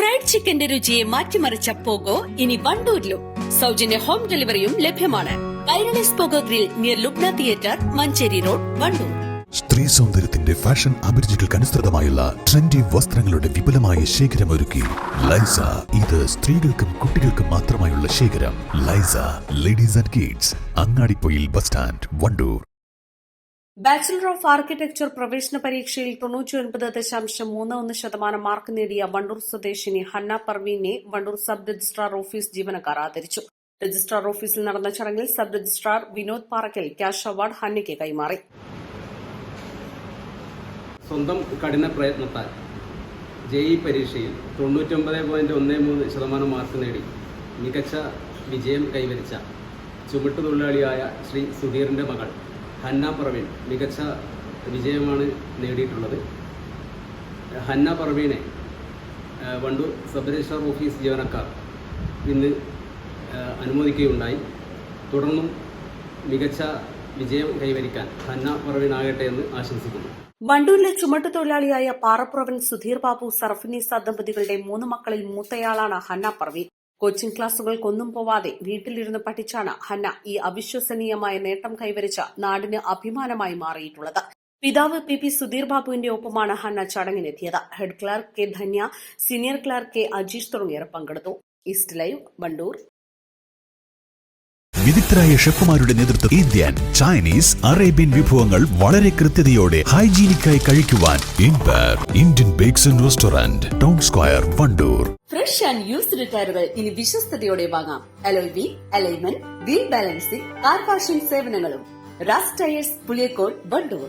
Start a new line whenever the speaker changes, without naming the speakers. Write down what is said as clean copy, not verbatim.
Fried ചിക്കന്റെ രുചിയെ മാറ്റിമറിച്ച pogo ഇനി വണ്ടൂരിലും സൗജന്യ ഹോം ഡെലിവറിയും ലഭ്യമാണ്. Kairali's pogo grill near Lubna theatre, Manjeri road, Wandoor.
സ്ത്രീ സൗന്ദര്യത്തിന്റെ ഫാഷൻ അഭിരുചികൾക്കനുസൃതമായുള്ള ട്രെൻഡി വസ്ത്രങ്ങളുടെ വിപുലമായ ശേഖരമൊരുക്കി ലൈസ. ഇത് സ്ത്രീകൾക്കും കുട്ടികൾക്കും മാത്രമായുള്ള ശേഖരം. ലൈസ ladies and kids, Angadippoyil bus stand, Wandoor.
Bachelor of architecture പ്രവേശന പരീക്ഷയിൽ 99.31% മാർക്ക് നേടിയ വണ്ടൂർ സ്വദേശിനി ഹന്ന പർവീനെ വണ്ടൂർ സബ് രജിസ്ട്രാർ ഓഫീസ് ജീവനക്കാർ ആദരിച്ചു. രജിസ്ട്രാർ ഓഫീസിൽ നടന്ന ചടങ്ങിൽ sub registrar Vinod Parakkal cash award ഹന്നയ്ക്ക് കൈമാറി.
സ്വന്തം കഠിന പ്രയത്നത്താൽ ജെഇ പരീക്ഷയിൽ 99.13% മാർക്ക് നേടി മികച്ച വിജയം കൈവരിച്ച ചുമട്ടുതൊഴിലാളിയായ ശ്രീ സുധീറിൻ്റെ മകൾ ഹന്ന പർവീൻ മികച്ച വിജയമാണ് നേടിയിട്ടുള്ളത്. ഹന്ന പർവീനെ വണ്ടൂർ സബ് രജിസ്ട്രാർ ഓഫീസ് ജീവനക്കാർ ഇന്ന് അനുമോദിക്കുകയുണ്ടായി. തുടർന്നും മികച്ച വിജയം കൈവരിക്കാൻ ഹന്ന പർവീൻ ആകട്ടെ എന്ന് ആശംസിക്കുന്നു.
വണ്ടൂരിലെ ചുമട്ടുതൊഴിലാളിയായ പാറപ്പുറവൻ സുധീർ ബാബു സർഫിനിസ ദമ്പതികളുടെ 3 മക്കളിൽ മൂത്തയാളാണ് ഹന്ന പർവീൻ. കോച്ചിംഗ് ക്ലാസുകൾക്കൊന്നും പോവാതെ വീട്ടിലിരുന്ന് പഠിച്ചാണ് ഹന്ന ഈ അവിശ്വസനീയമായ നേട്ടം കൈവരിച്ച നാടിന് അഭിമാനമായി മാറിയിട്ടുള്ളത്. പിതാവ് പി സുധീർ ബാബുവിന്റെ ഒപ്പമാണ് ഹന്ന ചടങ്ങിനെത്തിയത്. Head clerk K Dhanya, senior clerk K Ajeesh തുടങ്ങിയവർ പങ്കെടുത്തു. East live, Wandoor.
വിദഗ്ധരായ ഷെഫുമാരുടെ നേതൃത്വത്തിൽ ഇന്ത്യൻ, ചൈനീസ്, അറേബ്യൻ വിഭവങ്ങൾ വളരെ കൃത്യതയോടെ ഹൈജീനിക്കായി കഴിക്കുവാൻ Indian bakes and restaurant, town square, Wandoor.
Fresh and used ടയറുകൾ ഇനി വിശ്വസ്തയോടെ വാങ്ങാം. Alloy wheel, alignment, wheel balancing, car washing സേവനങ്ങളും. റാസ് ടയേഴ്സ്, പുളിയക്കോട്, വണ്ടൂർ.